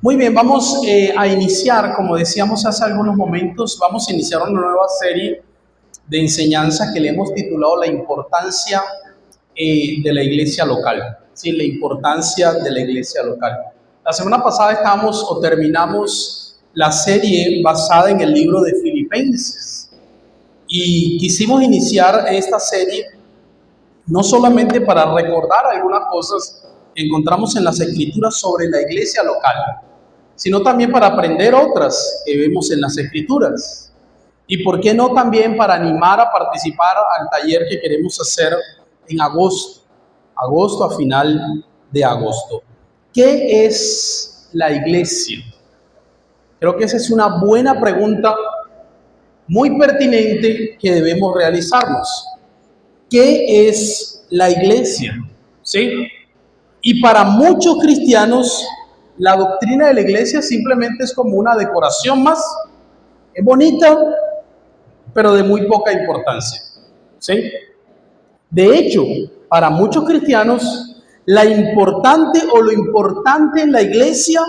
Muy bien, vamos a iniciar, como decíamos hace algunos momentos, vamos a iniciar una nueva serie de enseñanza que le hemos titulado La importancia de la iglesia local. Sí, la importancia de la iglesia local. La semana pasada estábamos o terminamos la serie basada en el libro de Filipenses y quisimos iniciar esta serie no solamente para recordar algunas cosas que encontramos en las escrituras sobre la iglesia local, sino también para aprender otras que vemos en las escrituras. Y por qué no también para animar a participar al taller que queremos hacer en agosto a final de agosto. ¿Qué es la iglesia? Creo que esa es una buena pregunta muy pertinente que debemos realizarnos. ¿Qué es la iglesia? ¿Sí? Y para muchos cristianos, la doctrina de la iglesia simplemente es como una decoración más. Es bonita, pero de muy poca importancia. ¿Sí? De hecho, para muchos cristianos, lo importante en la iglesia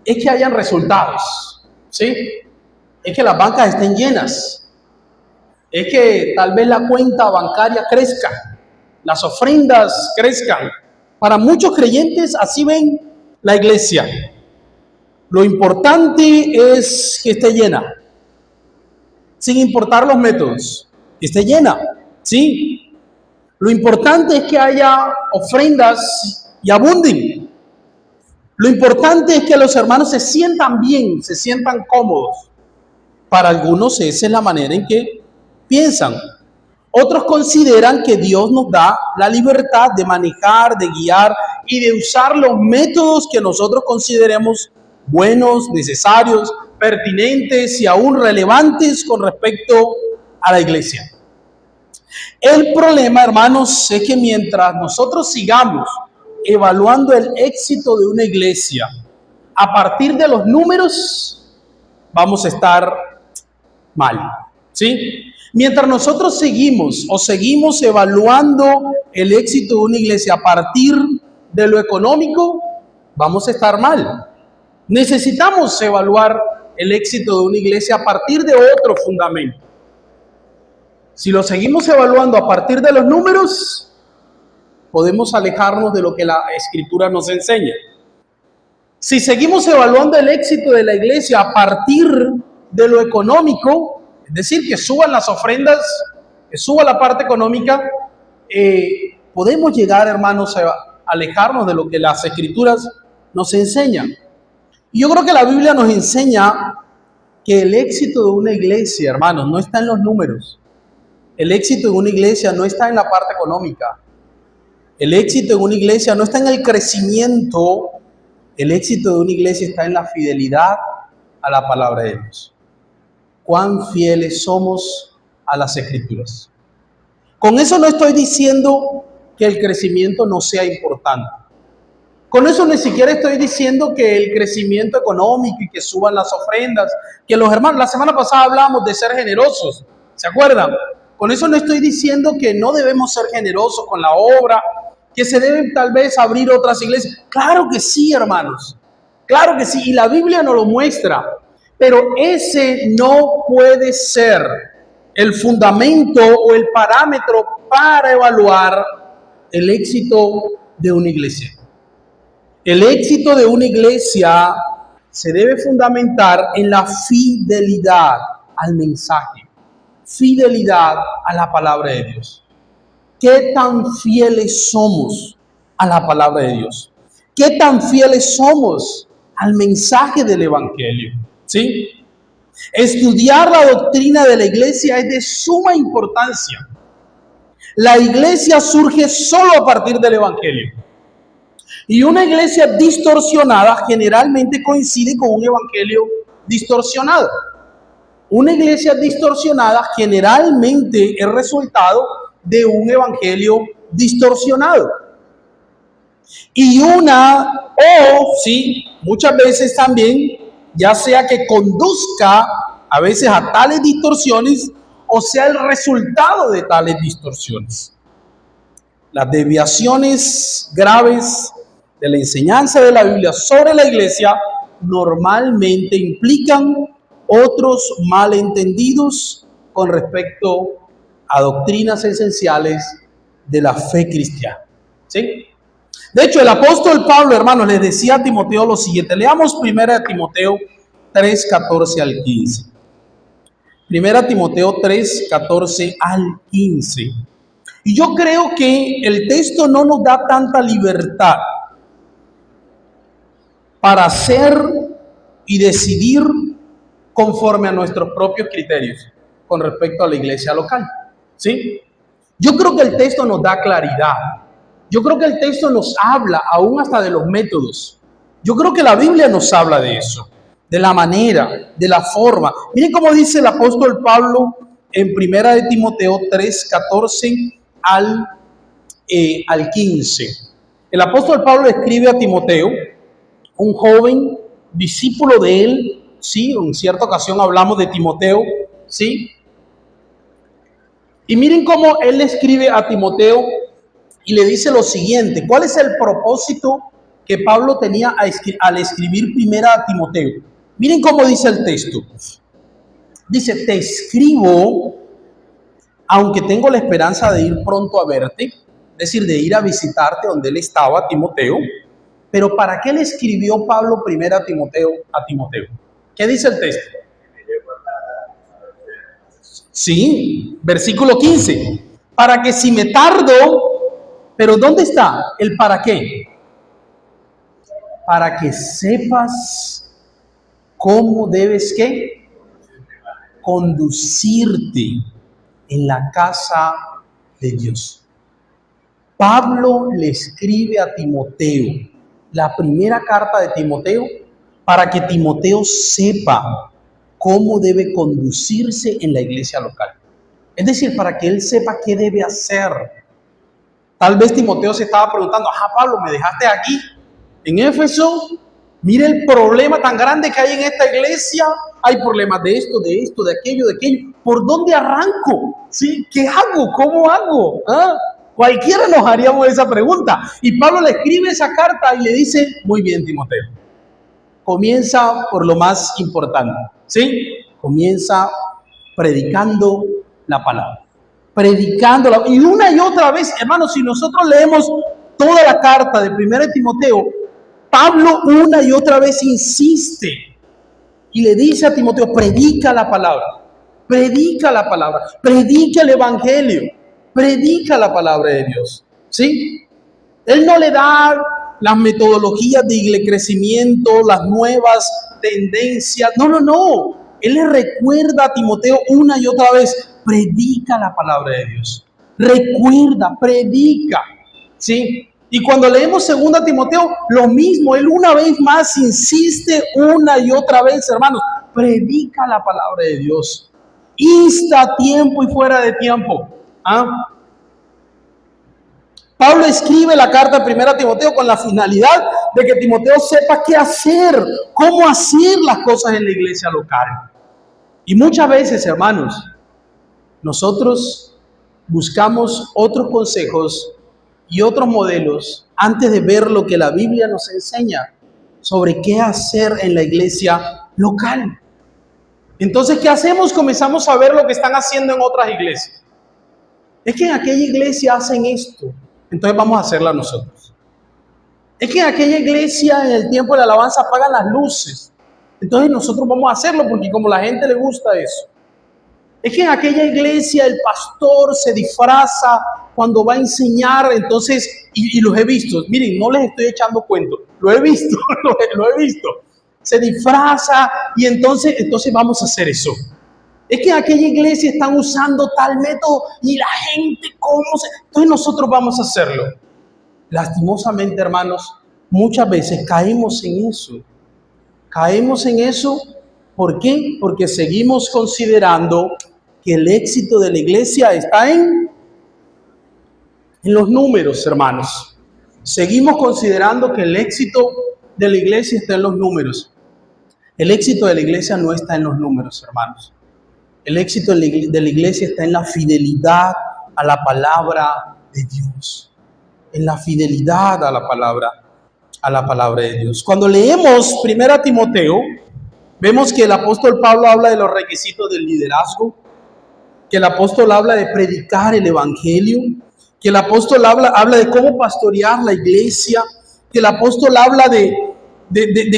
es que hayan resultados. ¿Sí? Es que las bancas estén llenas. Es que tal vez la cuenta bancaria crezca, las ofrendas crezcan. Para muchos creyentes así ven la iglesia. Lo importante es que esté llena, sin importar los métodos, que esté llena, ¿sí? Lo importante es que haya ofrendas y abunden. Lo importante es que los hermanos se sientan bien, se sientan cómodos. Para algunos esa es la manera en que piensan. Otros consideran que Dios nos da la libertad de manejar, de guiar y de usar los métodos que nosotros consideremos buenos, necesarios, pertinentes y aún relevantes con respecto a la iglesia. El problema, hermanos, es que mientras nosotros sigamos evaluando el éxito de una iglesia a partir de los números, vamos a estar mal, ¿sí? Mientras nosotros seguimos evaluando el éxito de una iglesia a partir de lo económico, vamos a estar mal. Necesitamos evaluar el éxito de una iglesia a partir de otro fundamento. Si lo seguimos evaluando a partir de los números, podemos alejarnos de lo que la Escritura nos enseña. Si seguimos evaluando el éxito de la iglesia a partir de lo económico, es decir, que suban las ofrendas, que suba la parte económica, podemos llegar, hermanos, a alejarnos de lo que las Escrituras nos enseñan. Y yo creo que la Biblia nos enseña que el éxito de una iglesia, hermanos, no está en los números. El éxito de una iglesia no está en la parte económica. El éxito de una iglesia no está en el crecimiento. El éxito de una iglesia está en la fidelidad a la palabra de Dios. Cuán fieles somos a las Escrituras. Con eso no estoy diciendo que el crecimiento no sea importante. Con eso ni siquiera estoy diciendo que el crecimiento económico y que suban las ofrendas, que los hermanos, la semana pasada hablamos de ser generosos, ¿se acuerdan? Con eso no estoy diciendo que no debemos ser generosos con la obra, que se deben tal vez abrir otras iglesias. Claro que sí, hermanos, claro que sí, y la Biblia nos lo muestra. Pero ese no puede ser el fundamento o el parámetro para evaluar el éxito de una iglesia. El éxito de una iglesia se debe fundamentar en la fidelidad al mensaje, fidelidad a la palabra de Dios. ¿Qué tan fieles somos a la palabra de Dios? ¿Qué tan fieles somos al mensaje del Evangelio? ¿Sí? Estudiar la doctrina de la iglesia es de suma importancia. La iglesia surge solo a partir del Evangelio. Y una iglesia distorsionada generalmente coincide con un evangelio distorsionado. Una iglesia distorsionada generalmente es resultado de un evangelio distorsionado. Y muchas veces también, ya sea que conduzca a veces a tales distorsiones o sea el resultado de tales distorsiones. Las desviaciones graves de la enseñanza de la Biblia sobre la iglesia normalmente implican otros malentendidos con respecto a doctrinas esenciales de la fe cristiana. ¿Sí? De hecho, el apóstol Pablo, hermanos, les decía a Timoteo lo siguiente. Leamos 1 Timoteo 3, 14 al 15. 1 Timoteo 3, 14 al 15. Y yo creo que el texto no nos da tanta libertad para hacer y decidir conforme a nuestros propios criterios con respecto a la iglesia local. ¿Sí? Yo creo que el texto nos da claridad. Yo creo que el texto nos habla aún hasta de los métodos. Yo creo que la Biblia nos habla de eso, de la manera, de la forma. Miren cómo dice el apóstol Pablo en 1 Timoteo 3, 14 al 15. El apóstol Pablo escribe a Timoteo, un joven discípulo de él, ¿sí? En cierta ocasión hablamos de Timoteo, ¿sí? Y miren cómo él le escribe a Timoteo y le dice lo siguiente. ¿Cuál es el propósito que Pablo tenía al escribir primero a Timoteo? Miren cómo dice el texto. Dice, te escribo, aunque tengo la esperanza de ir pronto a verte, es decir, de ir a visitarte donde él estaba, Timoteo. Pero ¿para qué le escribió Pablo primero a Timoteo? ¿Qué dice el texto? Sí, versículo 15. Para que si me tardo, pero ¿dónde está el para qué? Para que sepas cómo debes ¿qué? Conducirte en la casa de Dios. Pablo le escribe a Timoteo, la primera carta de Timoteo, para que Timoteo sepa cómo debe conducirse en la iglesia local. Es decir, para que él sepa qué debe hacer. Tal vez Timoteo se estaba preguntando, Pablo, ¿me dejaste aquí en Éfeso? Mire el problema tan grande que hay en esta iglesia. Hay problemas de esto, de aquello, de aquello. ¿Por dónde arranco? ¿Sí? ¿Qué hago? ¿Cómo hago? Cualquiera nos haríamos esa pregunta. Y Pablo le escribe esa carta y le dice, muy bien, Timoteo. Comienza por lo más importante, ¿sí? Comienza predicando la palabra. Predicándola. Y una y otra vez, hermanos, si nosotros leemos toda la carta de 1 Timoteo, Pablo una y otra vez insiste y le dice a Timoteo, predica la palabra, predica el evangelio, predica la palabra de Dios, ¿sí? Él no le da las metodologías de crecimiento, las nuevas tendencias, no. Él le recuerda a Timoteo una y otra vez, predica la palabra de Dios. Recuerda, predica, ¿sí? Y cuando leemos 2 Timoteo, lo mismo, él una vez más insiste una y otra vez, hermanos, predica la palabra de Dios. Insta a tiempo y fuera de tiempo. Pablo escribe la carta a 1 Timoteo con la finalidad de que Timoteo sepa qué hacer, cómo hacer las cosas en la iglesia local. Y muchas veces, hermanos, nosotros buscamos otros consejos y otros modelos antes de ver lo que la Biblia nos enseña sobre qué hacer en la iglesia local. Entonces, ¿qué hacemos? Comenzamos a ver lo que están haciendo en otras iglesias. Es que en aquella iglesia hacen esto, entonces vamos a hacerla nosotros. Es que en aquella iglesia en el tiempo de la alabanza apagan las luces, entonces nosotros vamos a hacerlo porque como a la gente le gusta eso. Es que en aquella iglesia el pastor se disfraza cuando va a enseñar, entonces, y los he visto, miren, no les estoy echando cuentos, lo he visto, lo he visto. Se disfraza y entonces vamos a hacer eso. Es que en aquella iglesia están usando tal método y la gente, entonces nosotros vamos a hacerlo. Lastimosamente, hermanos, muchas veces caemos en eso. Caemos en eso, ¿por qué? Porque seguimos considerando que el éxito de la iglesia está en los números, hermanos. Seguimos considerando que el éxito de la iglesia está en los números. El éxito de la iglesia no está en los números, hermanos. El éxito de la iglesia está en la fidelidad a la palabra de Dios. En la fidelidad a la palabra a la palabra de Dios. Cuando leemos 1 Timoteo, vemos que el apóstol Pablo habla de los requisitos del liderazgo, que el apóstol habla de predicar el evangelio, que el apóstol habla de cómo pastorear la iglesia, que el apóstol habla de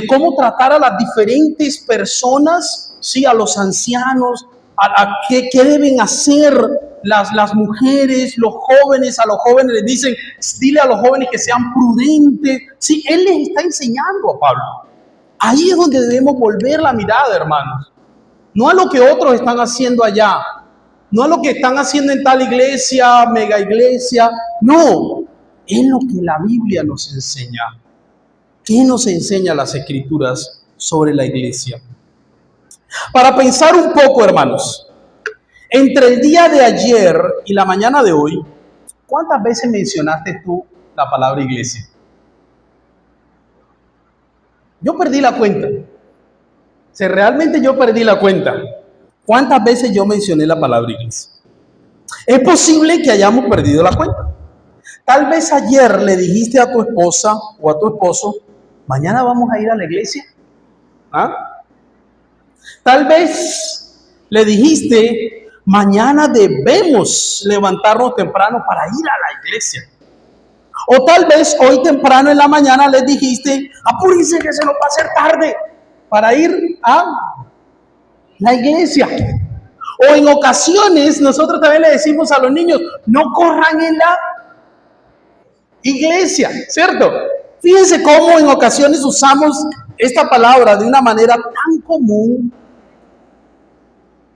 cómo tratar a las diferentes personas, ¿sí? A los ancianos, a qué deben hacer las mujeres, los jóvenes. A los jóvenes les dicen, dile a los jóvenes que sean prudentes. Sí, él les está enseñando a Pablo. Ahí es donde debemos volver la mirada, hermanos. No a lo que otros están haciendo allá, no a lo que están haciendo en tal iglesia, mega iglesia. No, es lo que la Biblia nos enseña. ¿Qué nos enseña las Escrituras sobre la iglesia? Para pensar un poco, hermanos, entre el día de ayer y la mañana de hoy, ¿cuántas veces mencionaste tú la palabra iglesia? Yo perdí la cuenta. Realmente yo perdí la cuenta. ¿Cuántas veces yo mencioné la palabra iglesia? Es posible que hayamos perdido la cuenta. Tal vez ayer le dijiste a tu esposa o a tu esposo, mañana vamos a ir a la iglesia. ¿Ah? Tal vez le dijiste, mañana debemos levantarnos temprano para ir a la iglesia. O tal vez hoy temprano en la mañana les dijiste, apúrense que se nos va a hacer tarde para ir a la iglesia. O en ocasiones nosotros también le decimos a los niños, no corran en la iglesia, ¿cierto? Fíjense cómo en ocasiones usamos esta palabra de una manera tan común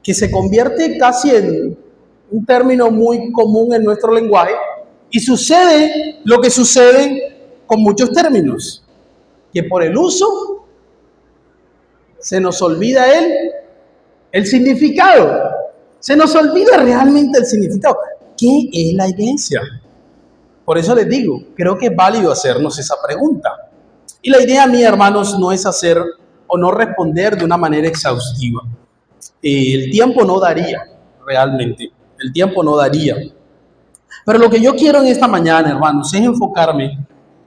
que se convierte casi en un término muy común en nuestro lenguaje, y sucede lo que sucede con muchos términos, que por el uso se nos olvida el significado, se nos olvida realmente el significado. ¿Qué es la iglesia? Por eso les digo, creo que es válido hacernos esa pregunta. Y la idea mía, hermanos, no es hacer o no responder de una manera exhaustiva. El tiempo no daría, realmente. El tiempo no daría. Pero lo que yo quiero en esta mañana, hermanos, es enfocarme.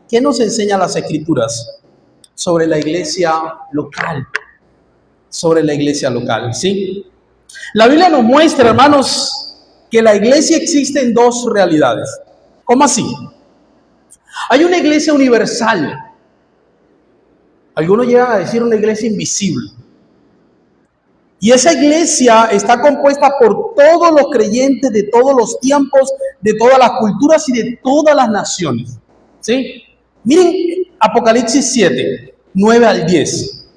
¿Qué nos enseñan las Escrituras sobre la iglesia local? Sobre la iglesia local, ¿sí? La Biblia nos muestra, hermanos, que la iglesia existe en dos realidades. ¿Cómo así? Hay una iglesia universal. Algunos llegan a decir una iglesia invisible. Y esa iglesia está compuesta por todos los creyentes de todos los tiempos, de todas las culturas y de todas las naciones. ¿Sí? Miren Apocalipsis 7, 9 al 10.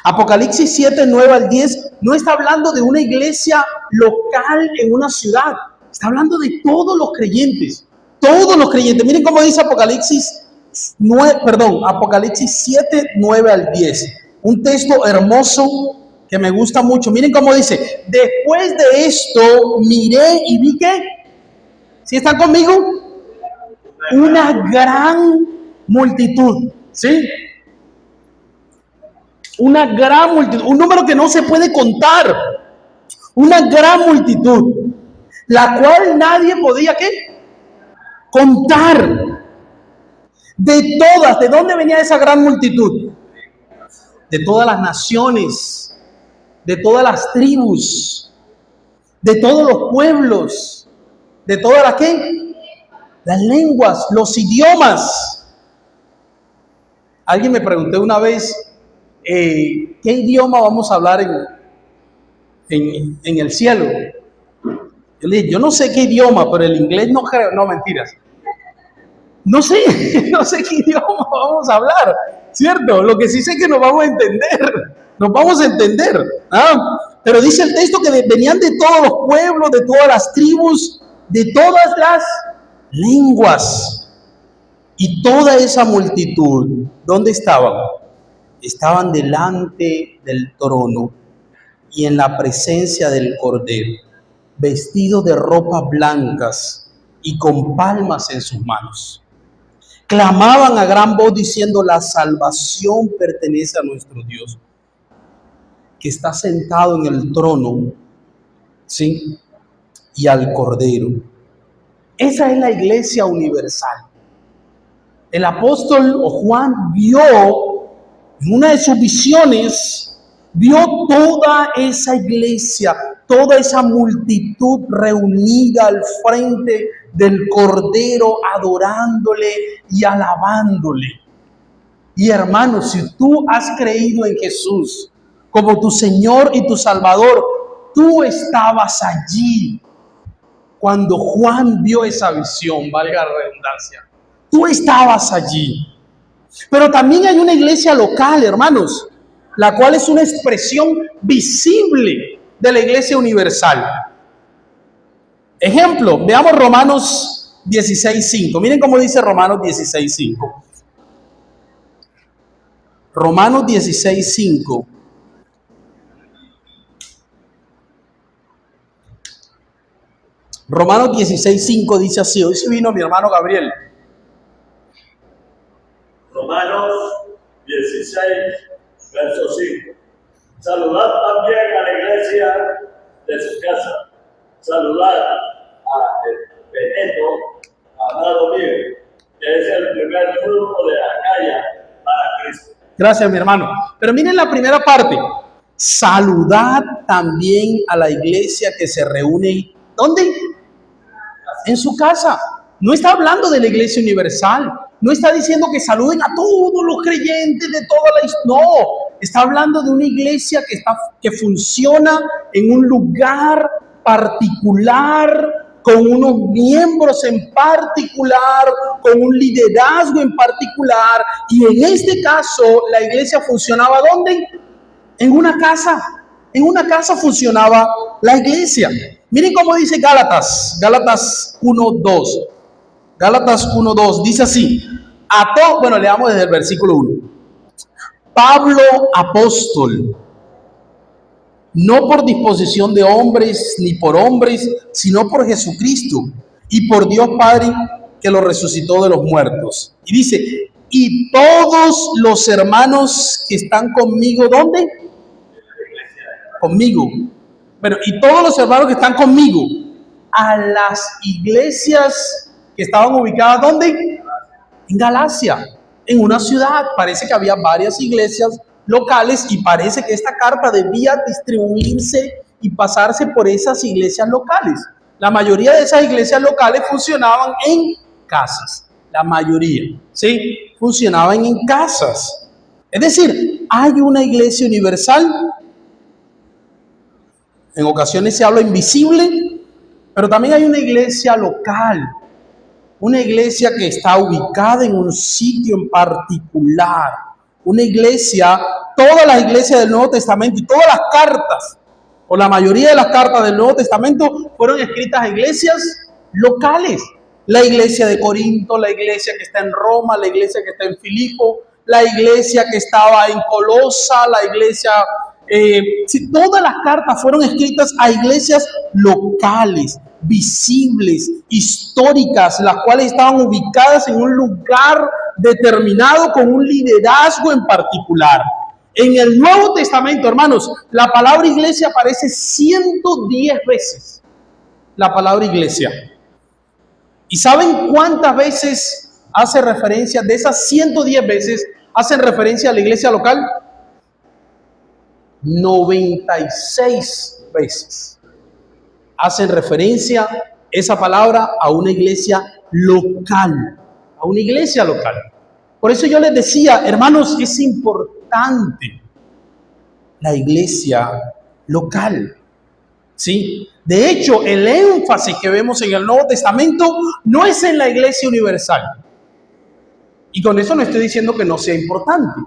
Apocalipsis 7, 9 al 10 no está hablando de una iglesia local en una ciudad. Está hablando de todos los creyentes. Todos los creyentes. Miren cómo dice Apocalipsis 7, 9 al 10. Un texto hermoso que me gusta mucho. Miren cómo dice. Después de esto miré y vi que, ¿sí están conmigo? Una gran multitud. ¿Sí? Una gran multitud. Un número que no se puede contar. Una gran multitud. La cual nadie podía, ¿qué? Contar. De todas. ¿De dónde venía esa gran multitud? De todas las naciones, de todas las tribus, de todos los pueblos, de todas las ¿qué? Las lenguas, los idiomas. Alguien me preguntó una vez, ¿qué idioma vamos a hablar en el cielo? Yo le dije, yo no sé qué idioma, pero el inglés no creo, no, mentiras. No sé qué idioma vamos a hablar, ¿cierto? Lo que sí sé es que nos vamos a entender, ¿ah? Pero dice el texto que venían de todos los pueblos, de todas las tribus, de todas las lenguas. Y toda esa multitud, ¿dónde estaban? Estaban delante del trono y en la presencia del Cordero, vestidos de ropas blancas y con palmas en sus manos. Clamaban a gran voz diciendo, la salvación pertenece a nuestro Dios, que está sentado en el trono, ¿sí? Y al Cordero. Esa es la iglesia universal. El apóstol o Juan vio en una de sus visiones, vio toda esa iglesia, toda esa multitud reunida al frente del Cordero, adorándole y alabándole. Y hermanos, si tú has creído en Jesús como tu Señor y tu Salvador, tú estabas allí cuando Juan vio esa visión, valga la redundancia. Tú estabas allí. Pero también hay una iglesia local, hermanos, la cual es una expresión visible de la iglesia universal. Ejemplo, veamos Romanos 16:5. Miren cómo dice Romanos 16:5. Romanos 16:5. Romanos 16:5 dice así. Hoy sí vino mi hermano Gabriel. Romanos 16, verso 5. Saludad también a la iglesia de su casa. Saludad a Epeneto, amado mío, que es el primer fruto de Acaya para Cristo. Gracias, mi hermano. Pero miren la primera parte. Saludad también a la iglesia que se reúne. ¿Dónde? En su casa. No está hablando de la iglesia universal. No está diciendo que saluden a todos los creyentes de toda la historia. No, está hablando de una iglesia que funciona en un lugar particular, con unos miembros en particular, con un liderazgo en particular. Y en este caso, la iglesia funcionaba ¿dónde? En una casa. En una casa funcionaba la iglesia. Miren cómo dice Gálatas 1:2. Gálatas 1:2 dice así. Bueno, leamos desde el versículo 1. Pablo, apóstol, no por disposición de hombres ni por hombres, sino por Jesucristo y por Dios Padre que lo resucitó de los muertos. Y dice, y todos los hermanos que están conmigo, ¿dónde? Conmigo. Bueno, y todos los hermanos que están conmigo, a las iglesias que estaban ubicadas, ¿dónde? En Galacia, en una ciudad. Parece que había varias iglesias locales y parece que esta carta debía distribuirse y pasarse por esas iglesias locales. La mayoría de esas iglesias locales funcionaban en casas. La mayoría, ¿sí? Funcionaban en casas. Es decir, hay una iglesia universal. En ocasiones se habla invisible, pero también hay una iglesia local. Una iglesia que está ubicada en un sitio en particular. Una iglesia, todas las iglesias del Nuevo Testamento y todas las cartas, o la mayoría de las cartas del Nuevo Testamento, fueron escritas a iglesias locales. La iglesia de Corinto, la iglesia que está en Roma, la iglesia que está en Filipo, la iglesia que estaba en Colosa, la iglesia... todas las cartas fueron escritas a iglesias locales, visibles, históricas, las cuales estaban ubicadas en un lugar determinado con un liderazgo en particular. En el Nuevo Testamento, hermanos, la palabra iglesia aparece 110 veces. La palabra iglesia. ¿Y saben cuántas veces hace referencia? De esas 110 veces hacen referencia a la iglesia local. 96 veces hacen referencia esa palabra a una iglesia local, a una iglesia local. Por eso yo les decía, hermanos, es importante la iglesia local, ¿sí? De hecho, el énfasis que vemos en el Nuevo Testamento no es en la iglesia universal. Y con eso no estoy diciendo que no sea importante.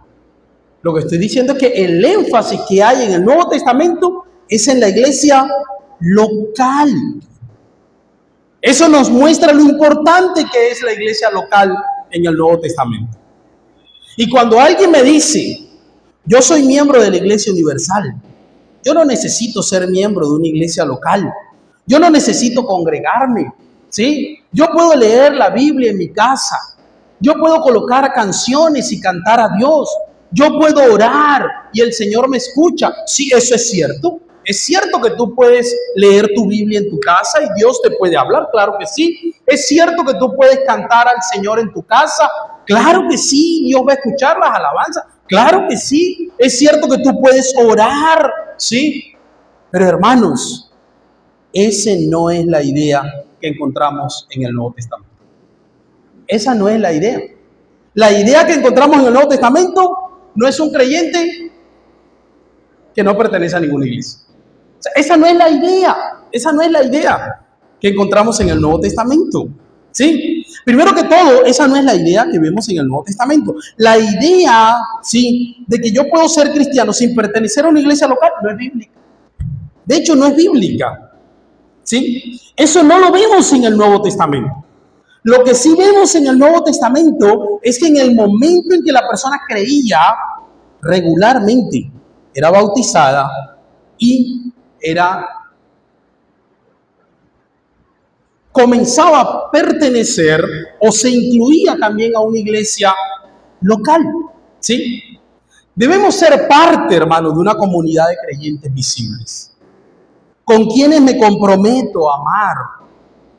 Lo que estoy diciendo es que el énfasis que hay en el Nuevo Testamento es en la iglesia local. Eso nos muestra lo importante que es la iglesia local en el Nuevo Testamento. Y cuando alguien me dice, yo soy miembro de la iglesia universal, yo no necesito ser miembro de una iglesia local, yo no necesito congregarme, ¿sí? Yo puedo leer la Biblia en mi casa, yo puedo colocar canciones y cantar a Dios, yo puedo orar y el Señor me escucha. Sí, eso es cierto, Es cierto que tú puedes leer tu Biblia en tu casa y Dios te puede hablar, claro que sí. Es cierto que tú puedes cantar al Señor en tu casa, claro que sí. Dios va a escuchar las alabanzas, claro que sí. Es cierto que tú puedes orar, sí. Pero hermanos, esa no es la idea que encontramos en el Nuevo Testamento. Esa no es la idea. La idea que encontramos en el Nuevo Testamento no es un creyente que no pertenece a ninguna iglesia. O sea, esa no es la idea. Esa no es la idea que encontramos en el Nuevo Testamento. ¿Sí? Primero que todo, esa no es la idea que vemos en el Nuevo Testamento. La idea, ¿sí?, de que yo puedo ser cristiano sin pertenecer a una iglesia local no es bíblica. De hecho, no es bíblica. ¿Sí? Eso no lo vemos en el Nuevo Testamento. Lo que sí vemos en el Nuevo Testamento es que en el momento en que la persona creía, regularmente era bautizada y comenzaba a pertenecer o se incluía también a una iglesia local. ¿Sí? Debemos ser parte, hermanos, de una comunidad de creyentes visibles, con quienes me comprometo a amar,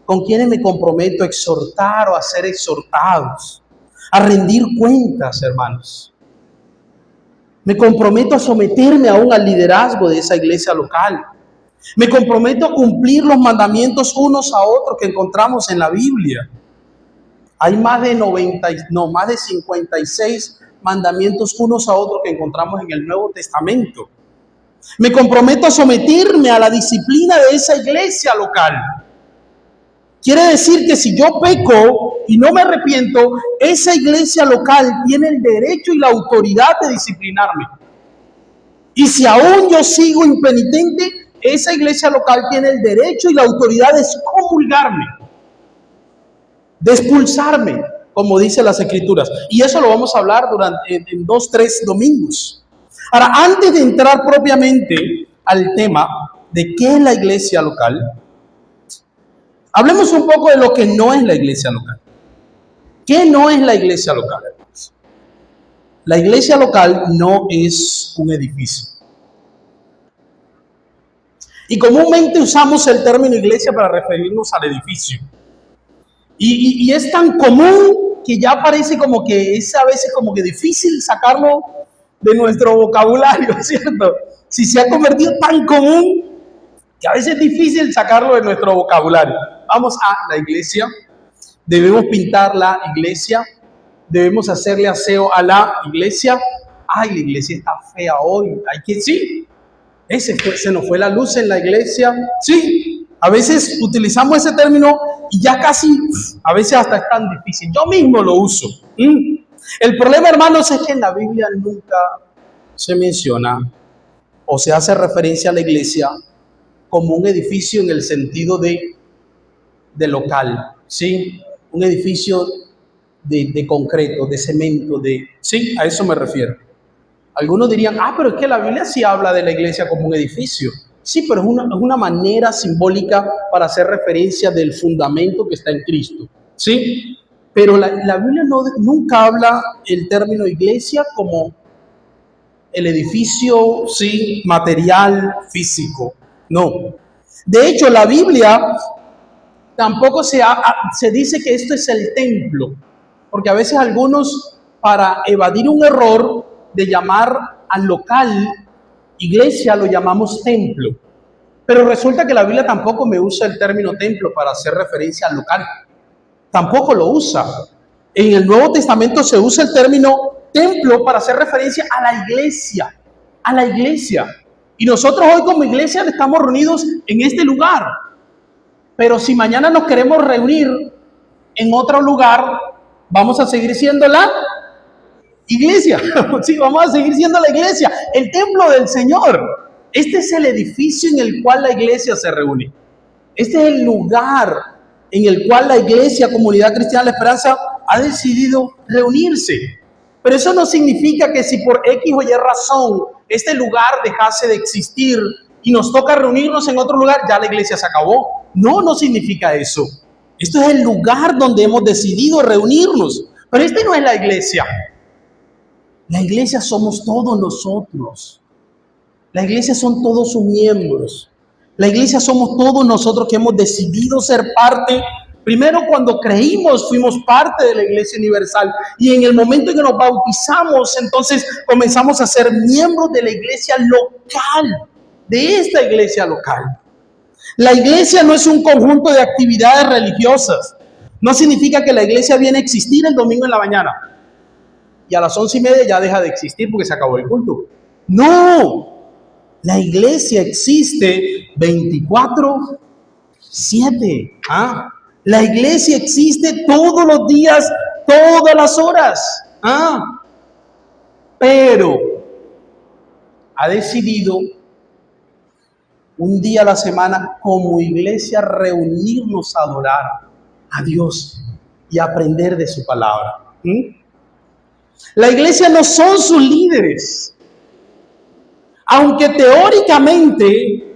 con quienes me comprometo a exhortar o a ser exhortados, a rendir cuentas, hermanos. Me comprometo a someterme aún al liderazgo de esa iglesia local. Me comprometo a cumplir los mandamientos unos a otros que encontramos en la Biblia. Hay más de 56 mandamientos unos a otros que encontramos en el Nuevo Testamento. Me comprometo a someterme a la disciplina de esa iglesia local. Quiere decir que si yo peco y no me arrepiento, esa iglesia local tiene el derecho y la autoridad de disciplinarme. Y si aún yo sigo impenitente, esa iglesia local tiene el derecho y la autoridad de excomulgarme, de expulsarme, como dicen las Escrituras. Y eso lo vamos a hablar en 2-3 domingos. Ahora, antes de entrar propiamente al tema de qué es la iglesia local, hablemos un poco de lo que no es la iglesia local. ¿Qué no es la iglesia local, hermanos? La iglesia local no es un edificio. Y comúnmente usamos el término iglesia para referirnos al edificio. Y es tan común que ya parece como que es a veces como que difícil sacarlo de nuestro vocabulario, ¿cierto? Si se ha convertido tan común que a veces es difícil sacarlo de nuestro vocabulario. Vamos a la iglesia, debemos pintar la iglesia, debemos hacerle aseo a la iglesia. Ay, la iglesia está fea hoy, hay que sí. Se nos fue la luz en la iglesia. Sí, a veces utilizamos ese término y ya casi, a veces hasta es tan difícil. Yo mismo lo uso. El problema, hermanos, es que en la Biblia nunca se menciona o se hace referencia a la iglesia como un edificio en el sentido de local, ¿sí? Un edificio de concreto, de cemento, sí, a eso me refiero. Algunos dirían, pero es que la Biblia sí habla de la iglesia como un edificio. Sí, pero es una manera simbólica para hacer referencia del fundamento que está en Cristo, ¿sí? Pero la Biblia nunca habla el término iglesia como el edificio, sí, material, físico. No. De hecho, la Biblia tampoco se dice que esto es el templo, porque a veces algunos, para evadir un error de llamar al local iglesia, lo llamamos templo. Pero resulta que la Biblia tampoco me usa el término templo para hacer referencia al local. Tampoco lo usa. En el Nuevo Testamento se usa el término templo para hacer referencia a la iglesia. A la iglesia. Y nosotros hoy como iglesia estamos reunidos en este lugar. Pero si mañana nos queremos reunir en otro lugar, vamos a seguir siendo la iglesia. Sí, vamos a seguir siendo la iglesia, el templo del Señor. Este es el edificio en el cual la iglesia se reúne. Este es el lugar en el cual la iglesia, Comunidad Cristiana La Esperanza, ha decidido reunirse. Pero eso no significa que si por X o Y razón este lugar dejase de existir y nos toca reunirnos en otro lugar, ya la iglesia se acabó. No significa eso. Esto es el lugar donde hemos decidido reunirnos. Pero este no es la iglesia. La iglesia somos todos nosotros. La iglesia son todos sus miembros. La iglesia somos todos nosotros que hemos decidido ser parte. Primero, cuando creímos, fuimos parte de la Iglesia Universal. Y en el momento en que nos bautizamos, entonces comenzamos a ser miembros de la iglesia local, de esta iglesia local. La iglesia no es un conjunto de actividades religiosas. No significa que la iglesia viene a existir el domingo en la mañana y a las 11:30 ya deja de existir porque se acabó el culto. No, la iglesia existe 24/7. La iglesia existe todos los días, todas las horas. Pero ha decidido un día a la semana como iglesia reunirnos a adorar a Dios y aprender de su palabra. La iglesia no son sus líderes. Aunque teóricamente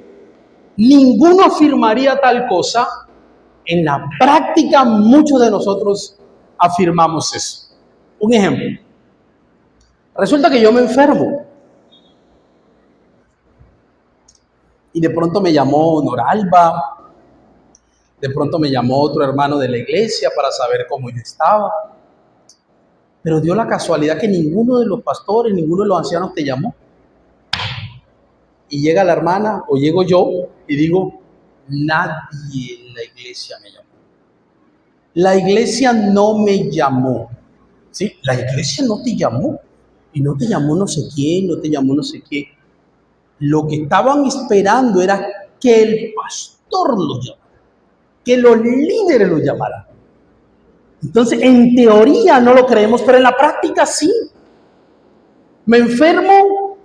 ninguno afirmaría tal cosa, en la práctica muchos de nosotros afirmamos eso. Un ejemplo. Resulta que yo me enfermo. Y de pronto me llamó Noralba, de pronto me llamó otro hermano de la iglesia para saber cómo yo estaba. Pero dio la casualidad que ninguno de los pastores, ninguno de los ancianos te llamó. Y llega la hermana o llego yo y digo, nadie en la iglesia me llamó. La iglesia no me llamó. ¿Sí? La iglesia no te llamó. Y no te llamó no sé quién, no te llamó no sé qué. Lo que estaban esperando era que el pastor lo llamara, que los líderes lo llamaran. Entonces, en teoría no lo creemos, pero en la práctica sí. Me enfermo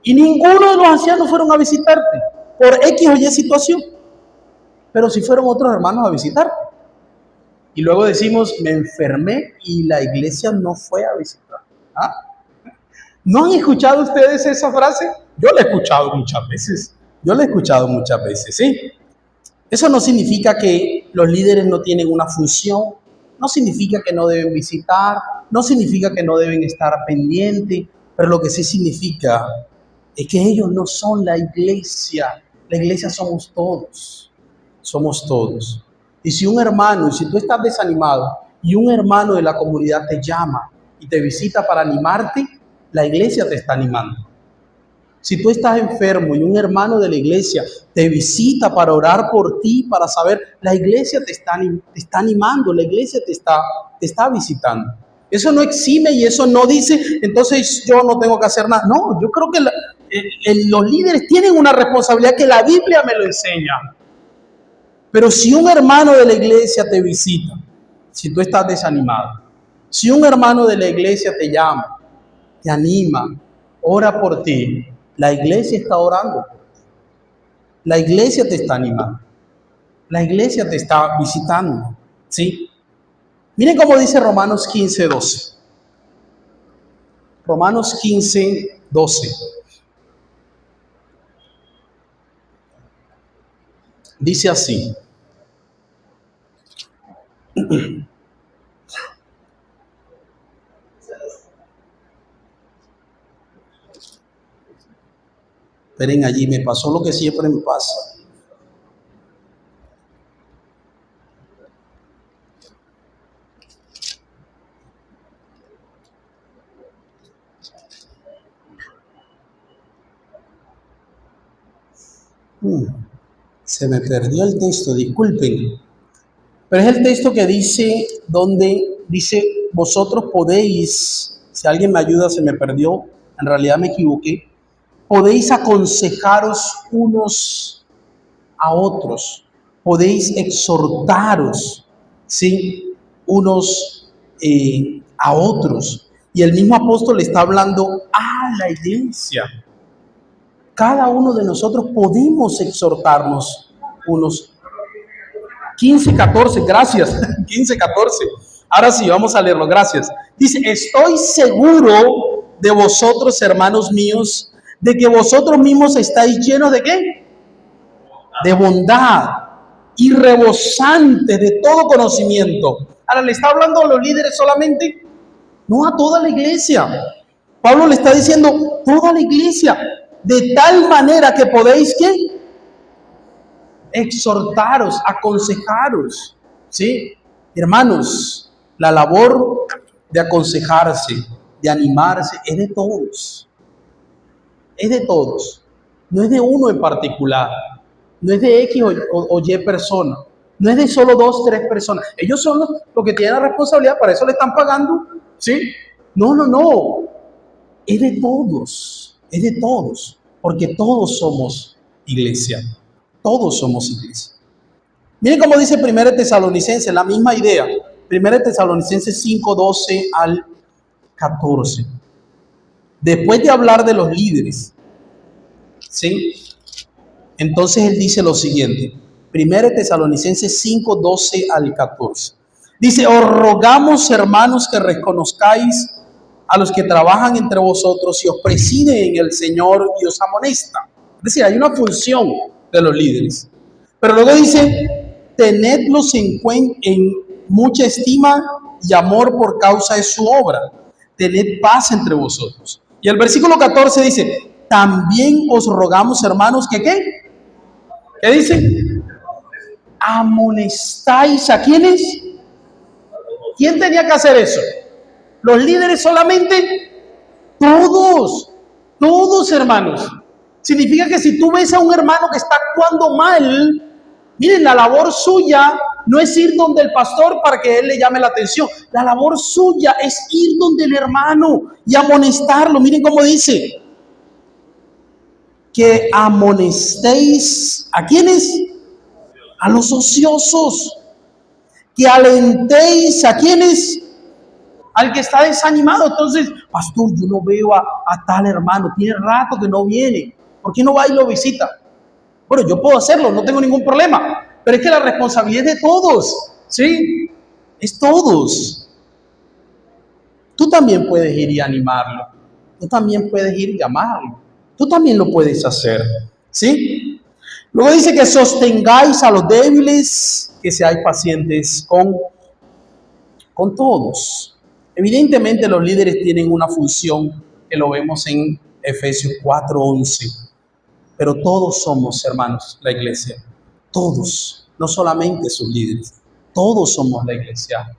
y ninguno de los ancianos fueron a visitarte por X o Y situación. Pero sí fueron otros hermanos a visitarte. Y luego decimos, me enfermé y la iglesia no fue a visitar. ¿No han escuchado ustedes esa frase? Yo la he escuchado muchas veces. ¿Sí? Eso no significa que los líderes no tienen una función, no significa que no deben visitar, no significa que no deben estar pendientes, pero lo que sí significa es que ellos no son la iglesia somos todos, Y si un hermano, y si tú estás desanimado, y un hermano de la comunidad te llama y te visita para animarte, la iglesia te está animando. Si tú estás enfermo y un hermano de la iglesia te visita para orar por ti, para saber, la iglesia te está animando, la iglesia te está visitando. Eso no exime y eso no dice, entonces yo no tengo que hacer nada. No, yo creo que los líderes tienen una responsabilidad que la Biblia me lo enseña. Pero si un hermano de la iglesia te visita, si tú estás desanimado, si un hermano de la iglesia te llama, te anima, ora por ti, la iglesia está orando por ti. La iglesia te está animando. La iglesia te está visitando. ¿Sí? Miren cómo dice Romanos 15:12. Romanos 15:12. Dice así. Esperen allí, me pasó lo que siempre me pasa. Se me perdió el texto, disculpen. Pero es el texto que dice, donde dice, vosotros podéis, si alguien me ayuda, se me perdió, en realidad me equivoqué, podéis aconsejaros unos a otros, podéis exhortaros, ¿sí? Unos a otros. Y el mismo apóstol está hablando a la iglesia. Cada uno de nosotros podemos exhortarnos unos. 15:14, gracias. 15:14. Ahora sí, vamos a leerlo, gracias. Dice, estoy seguro de vosotros, hermanos míos, de que vosotros mismos estáis llenos ¿de qué? De bondad y rebosantes de todo conocimiento. Ahora, ¿le está hablando a los líderes solamente? No, a toda la iglesia. Pablo le está diciendo, toda la iglesia. de tal manera que podéis, ¿qué? Exhortaros, aconsejaros, ¿sí? Hermanos, la labor de aconsejarse, de animarse, es de todos. Es de todos. No es de uno en particular. No es de X o Y persona. No es de solo 2, 3 personas. Ellos son los que tienen la responsabilidad, para eso le están pagando, ¿sí? No, no, no. Es de todos. Es de todos. Porque todos somos iglesia. Todos somos iglesia. Miren cómo dice 1 Tesalonicenses, la misma idea. 1 Tesalonicenses 5, 12 al 14. Después de hablar de los líderes, ¿sí? Entonces él dice lo siguiente. 1 Tesalonicenses 5, 12 al 14. Dice, os rogamos, hermanos, que reconozcáis a los que trabajan entre vosotros y os presiden en el Señor y os amonestan. Es decir, hay una función de los líderes. Pero luego dice, tenedlos en mucha estima y amor por causa de su obra. Tened paz entre vosotros. Y el versículo 14 dice, también os rogamos, hermanos, que ¿qué? ¿Qué dice? Amonestáis a quiénes. ¿Quién tenía que hacer eso? ¿Los líderes solamente? Todos, todos, hermanos. Significa que si tú ves a un hermano que está actuando mal, miren, la labor suya no es ir donde el pastor para que él le llame la atención. La labor suya es ir donde el hermano y amonestarlo. Miren cómo dice. Que amonestéis ¿a quiénes? A los ociosos. Que alentéis ¿a quiénes? Al que está desanimado. Entonces, pastor, yo no veo a tal hermano, tiene rato que no viene. ¿Por qué no va y lo visita? Bueno, yo puedo hacerlo, no tengo ningún problema. Pero es que la responsabilidad es de todos, ¿sí? Es todos. Tú también puedes ir y animarlo. Tú también puedes ir y llamarlo. Tú también lo puedes hacer, ¿sí? Luego dice que sostengáis a los débiles, que seáis pacientes con todos. Evidentemente los líderes tienen una función que lo vemos en Efesios 4:11. Pero todos somos, hermanos, la iglesia. Todos, no solamente sus líderes. Todos somos la iglesia.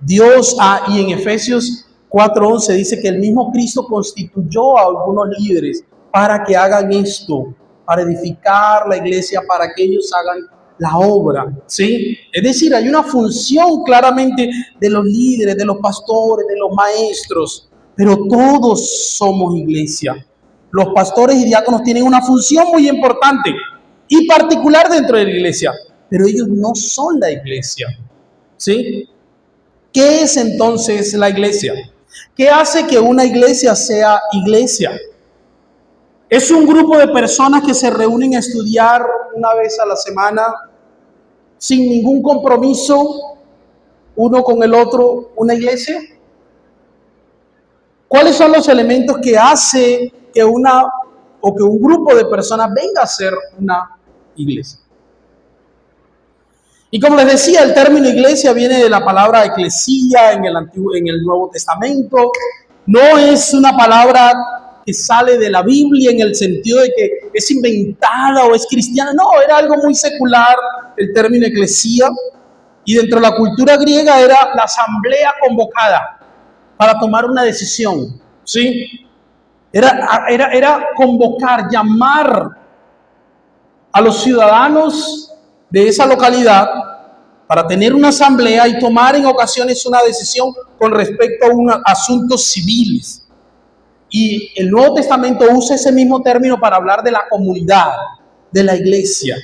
Dios, y en Efesios 4:11 dice que el mismo Cristo constituyó a algunos líderes para que hagan esto, para edificar la iglesia, para que ellos hagan la obra, ¿sí? Es decir, hay una función claramente de los líderes, de los pastores, de los maestros, pero todos somos iglesia. Los pastores y diáconos tienen una función muy importante y particular dentro de la iglesia, pero ellos no son la iglesia, ¿sí? ¿Qué es entonces la iglesia? ¿Qué hace que una iglesia sea iglesia? ¿Es un grupo de personas que se reúnen a estudiar una vez a la semana sin ningún compromiso uno con el otro, una iglesia? ¿Cuáles son los elementos que hace que un grupo de personas venga a ser una iglesia? Y como les decía, el término iglesia viene de la palabra eclesía en el Nuevo Testamento. No es una palabra que sale de la Biblia en el sentido de que es inventada o es cristiana. No, era algo muy secular el término eclesía. Y dentro de la cultura griega era la asamblea convocada para tomar una decisión, ¿sí? Era convocar, llamar a los ciudadanos de esa localidad para tener una asamblea y tomar en ocasiones una decisión con respecto a asuntos civiles. Y el Nuevo Testamento usa ese mismo término para hablar de la comunidad, de la iglesia.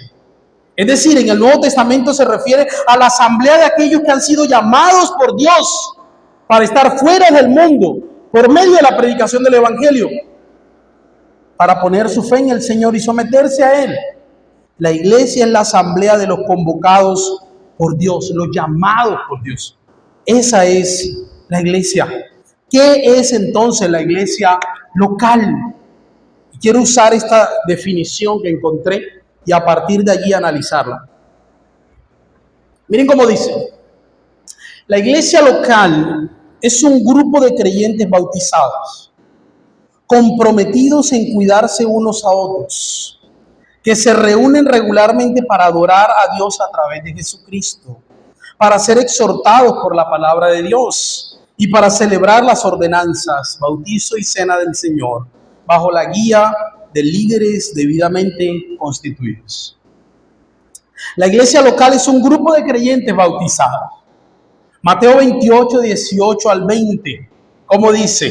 Es decir, en el Nuevo Testamento se refiere a la asamblea de aquellos que han sido llamados por Dios para estar fuera del mundo por medio de la predicación del Evangelio, para poner su fe en el Señor y someterse a Él. La iglesia es la asamblea de los convocados por Dios, los llamados por Dios. Esa es la iglesia. ¿Qué es entonces la iglesia local? Quiero usar esta definición que encontré y a partir de allí analizarla. Miren cómo dice. La iglesia local es un grupo de creyentes bautizados comprometidos en cuidarse unos a otros, que se reúnen regularmente para adorar a Dios a través de Jesucristo, para ser exhortados por la palabra de Dios y para celebrar las ordenanzas, bautizo y cena del Señor, bajo la guía de líderes debidamente constituidos. La iglesia local es un grupo de creyentes bautizados. Mateo 28, 18 al 20, ¿cómo dice?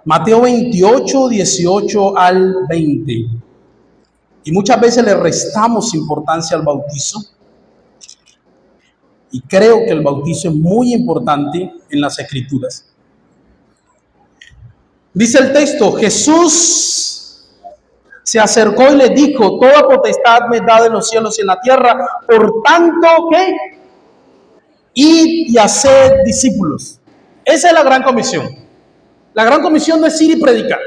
Mateo 28, 18 al 20. Y muchas veces le restamos importancia al bautizo. Y creo que el bautizo es muy importante en las Escrituras. Dice el texto, Jesús se acercó y les dijo, toda potestad me es dada en los cielos y en la tierra, por tanto, ¿qué? Id y haced discípulos. Esa es la gran comisión. La gran comisión no es ir y predicar.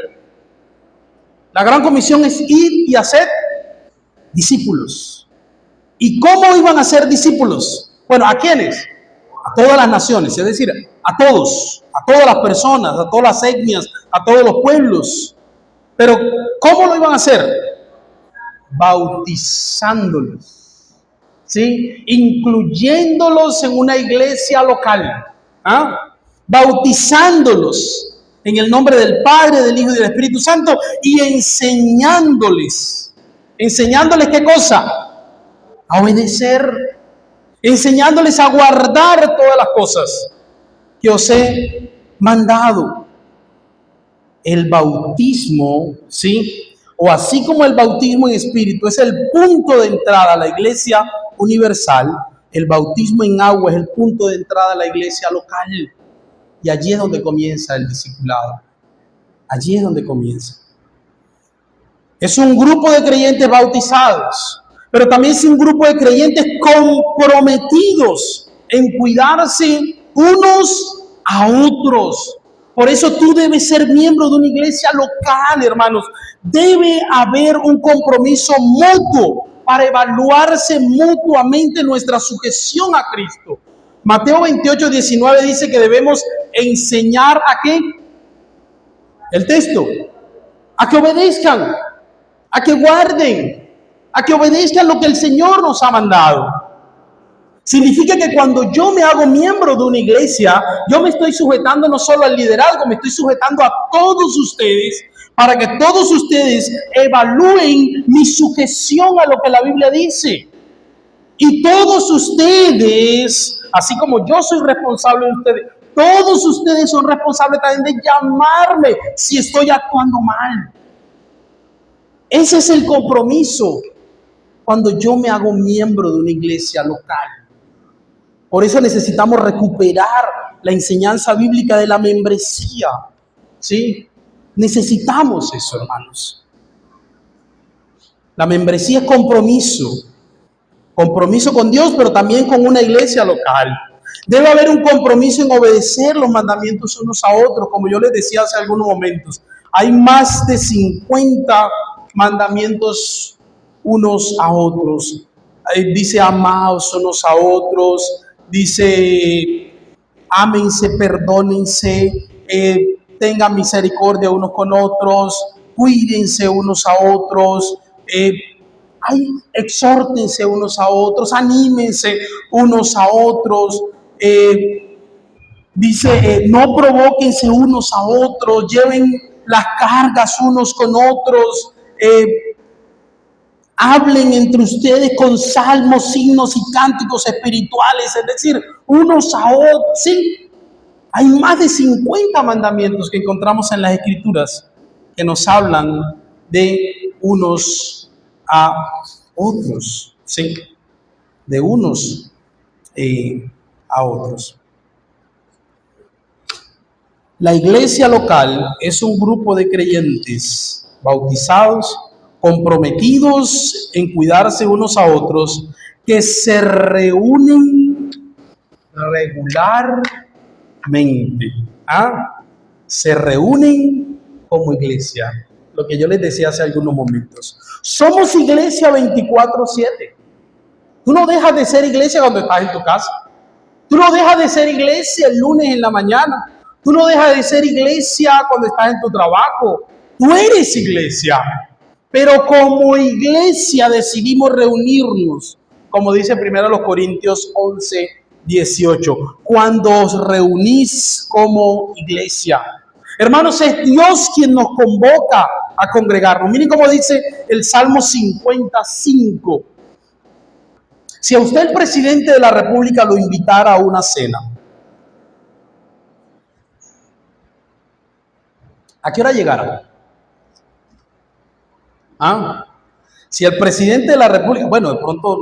La gran comisión es ir y hacer discípulos. ¿Y cómo iban a ser discípulos? Bueno, ¿a quiénes? A todas las naciones, es decir, a todos, a todas las personas, a todas las etnias, a todos los pueblos. Pero, ¿cómo lo iban a hacer? Bautizándolos, ¿sí? Incluyéndolos en una iglesia local, bautizándolos en el nombre del Padre, del Hijo y del Espíritu Santo y enseñándoles. ¿Enseñándoles qué cosa? A obedecer. Enseñándoles a guardar todas las cosas que os he mandado. El bautismo, ¿sí? O así como el bautismo en espíritu es el punto de entrada a la iglesia universal, el bautismo en agua es el punto de entrada a la iglesia local. Y allí es donde comienza el discipulado. Allí es donde comienza. Es un grupo de creyentes bautizados, pero también es un grupo de creyentes comprometidos en cuidarse unos a otros. Por eso tú debes ser miembro de una iglesia local, hermanos. Debe haber un compromiso mutuo para evaluarse mutuamente nuestra sujeción a Cristo. Mateo 28, 19 dice que debemos enseñar a qué. El texto. A que obedezcan, a que guarden, a que obedezcan lo que el Señor nos ha mandado. Significa que cuando yo me hago miembro de una iglesia, yo me estoy sujetando no solo al liderazgo, me estoy sujetando a todos ustedes para que todos ustedes evalúen mi sujeción a lo que la Biblia dice. Y todos ustedes, así como yo soy responsable de ustedes, todos ustedes son responsables también de llamarme si estoy actuando mal. Ese es el compromiso cuando yo me hago miembro de una iglesia local. Por eso necesitamos recuperar la enseñanza bíblica de la membresía. ¿Sí? Necesitamos eso, hermanos. La membresía es compromiso. Compromiso con Dios, pero también con una iglesia local. Debe haber un compromiso en obedecer los mandamientos unos a otros, como yo les decía hace algunos momentos. Hay más de 50 mandamientos unos a otros. Dice amaos unos a otros, dice ámense, perdónense, tengan misericordia unos con otros, cuídense unos a otros, exhórtense unos a otros, anímense unos a otros, dice no provóquense unos a otros, lleven las cargas unos con otros, hablen entre ustedes con salmos, himnos y cánticos espirituales, es decir, unos a otros. Sí, hay más de 50 mandamientos que encontramos en las Escrituras que nos hablan de unos a otros, sí, de unos a otros. La iglesia local es un grupo de creyentes bautizados, comprometidos en cuidarse unos a otros, que se reúnen regularmente. Se reúnen como iglesia. Lo que yo les decía hace algunos momentos. Somos iglesia 24/7. Tú no dejas de ser iglesia cuando estás en tu casa. Tú no dejas de ser iglesia el lunes en la mañana. Tú no dejas de ser iglesia cuando estás en tu trabajo. Tú eres iglesia. Pero como iglesia decidimos reunirnos, como dice 1 Corintios 11:18, cuando os reunís como iglesia. Hermanos, es Dios quien nos convoca a congregarnos. Miren cómo dice el Salmo 55. Si a usted el presidente de la República lo invitara a una cena, ¿a qué hora llegará? ¿Ah? Si el presidente de la República, bueno, de pronto,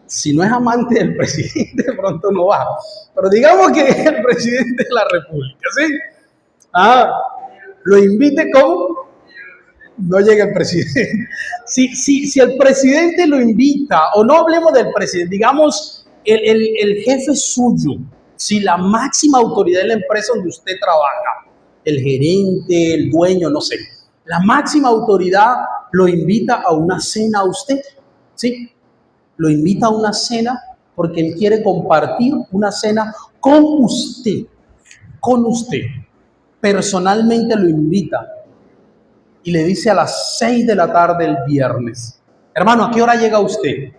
si no es amante del presidente, de pronto no va. Pero digamos que es el presidente de la República, ¿sí? Lo invite, ¿cómo? No llega el presidente. Si el presidente lo invita, o no hablemos del presidente, digamos el jefe suyo, si la máxima autoridad de la empresa donde usted trabaja, el gerente, el dueño, no sé, la máxima autoridad lo invita a una cena a usted, ¿sí? Lo invita a una cena porque él quiere compartir una cena con usted, personalmente lo invita. Y le dice a las 6 de la tarde el viernes, hermano, ¿a qué hora llega usted?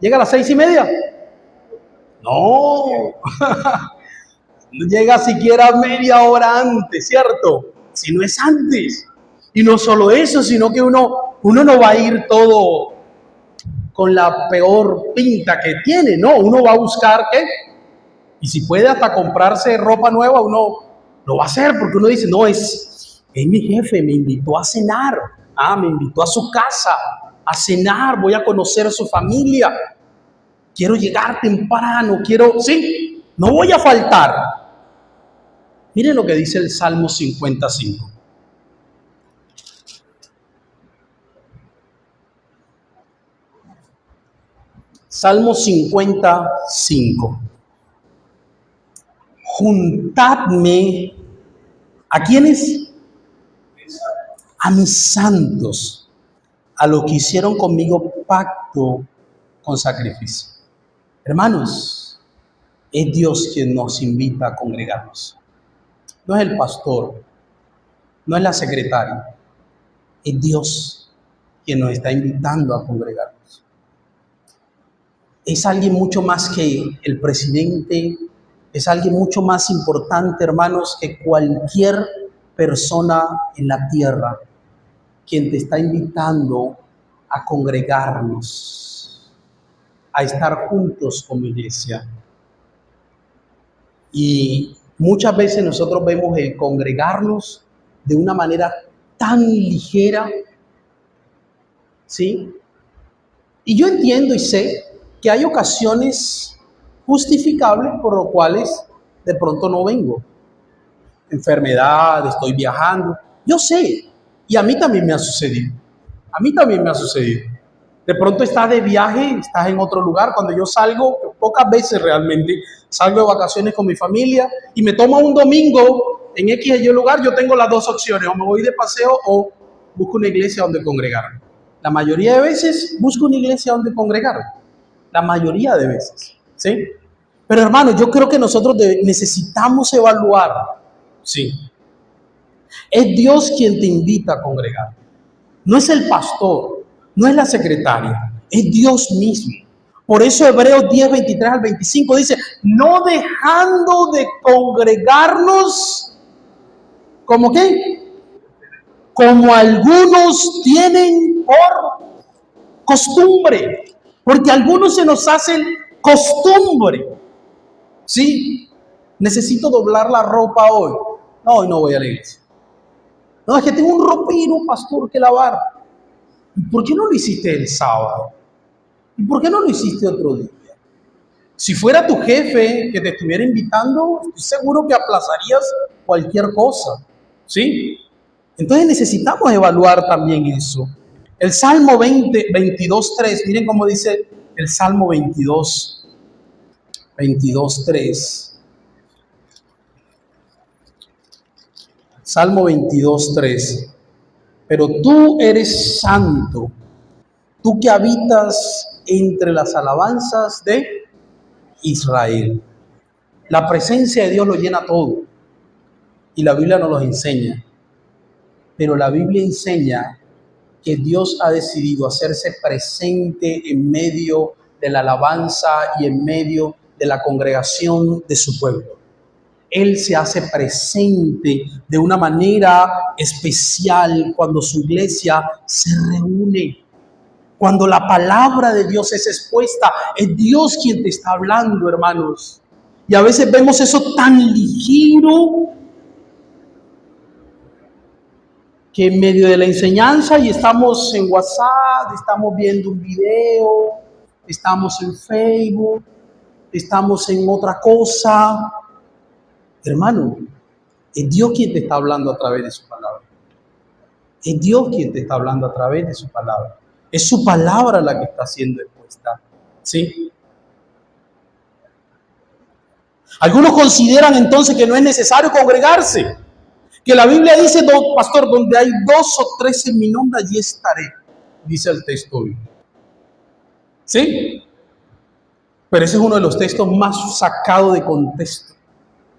¿Llega a las 6:30? No, no llega siquiera media hora antes, ¿cierto? Si no es antes. Y no solo eso, sino que uno no va a ir todo con la peor pinta que tiene, no, uno va a buscar, ¿qué? Y si puede hasta comprarse ropa nueva, uno lo va a hacer, porque uno dice, no, es mi jefe, me invitó a cenar, me invitó a su casa a cenar, voy a conocer a su familia, quiero llegar temprano, sí, no voy a faltar. Miren lo que dice el Salmo 55. Salmo 55. Juntadme, ¿a quiénes? A mis santos, a los que hicieron conmigo pacto con sacrificio. Hermanos, es Dios quien nos invita a congregarnos. No es el pastor, no es la secretaria, es Dios quien nos está invitando a congregarnos. Es alguien mucho más que el presidente, es alguien mucho más importante, hermanos, que cualquier persona en la tierra, quien te está invitando a congregarnos, a estar juntos como iglesia. Y muchas veces nosotros vemos el congregarnos de una manera tan ligera, ¿sí? Y yo entiendo y sé que hay ocasiones justificables por lo cuales de pronto no vengo. Enfermedad, estoy viajando, yo sé, y a mí también me ha sucedido. De pronto estás de viaje, estás en otro lugar. Cuando yo salgo, pocas veces realmente, salgo de vacaciones con mi familia y me tomo un domingo en X y Y lugar, yo tengo las dos opciones, o me voy de paseo o busco una iglesia donde congregarme. La mayoría de veces busco una iglesia donde congregarme. La mayoría de veces, ¿sí? Pero hermano, yo creo que nosotros necesitamos evaluar, ¿sí? Es Dios quien te invita a congregar. No es el pastor, no es la secretaria, es Dios mismo. Por eso Hebreos 10:23-25 dice, no dejando de congregarnos, ¿cómo qué? Como algunos tienen por costumbre, porque a algunos se nos hacen costumbre. Sí, necesito doblar la ropa hoy. No, hoy no voy a la iglesia. No, es que tengo un ropero, pastor, que lavar. ¿Y por qué no lo hiciste el sábado? ¿Y por qué no lo hiciste otro día? Si fuera tu jefe que te estuviera invitando, estoy seguro que aplazarías cualquier cosa, ¿sí? Entonces necesitamos evaluar también eso. El Salmo 22:3, miren cómo dice el Salmo 22:3. Salmo 22:3. Pero tú eres santo, tú que habitas entre las alabanzas de Israel. La presencia de Dios lo llena todo. Y la Biblia nos lo enseña. Pero la Biblia enseña que Dios ha decidido hacerse presente en medio de la alabanza y en medio de la congregación de su pueblo. Él se hace presente de una manera especial cuando su iglesia se reúne. Cuando la palabra de Dios es expuesta, es Dios quien te está hablando, hermanos. Y a veces vemos eso tan ligero que en medio de la enseñanza y estamos en WhatsApp, estamos viendo un video, estamos en Facebook, estamos en otra cosa. Hermano, es Dios quien te está hablando a través de su palabra. Es Dios quien te está hablando a través de su palabra. Es su palabra la que está siendo expuesta. ¿Sí? Algunos consideran entonces que no es necesario congregarse. Que la Biblia dice, pastor, donde hay 2 o 3 en mi nombre, allí estaré. Dice el texto bíblico. ¿Sí? Pero ese es uno de los textos más sacados de contexto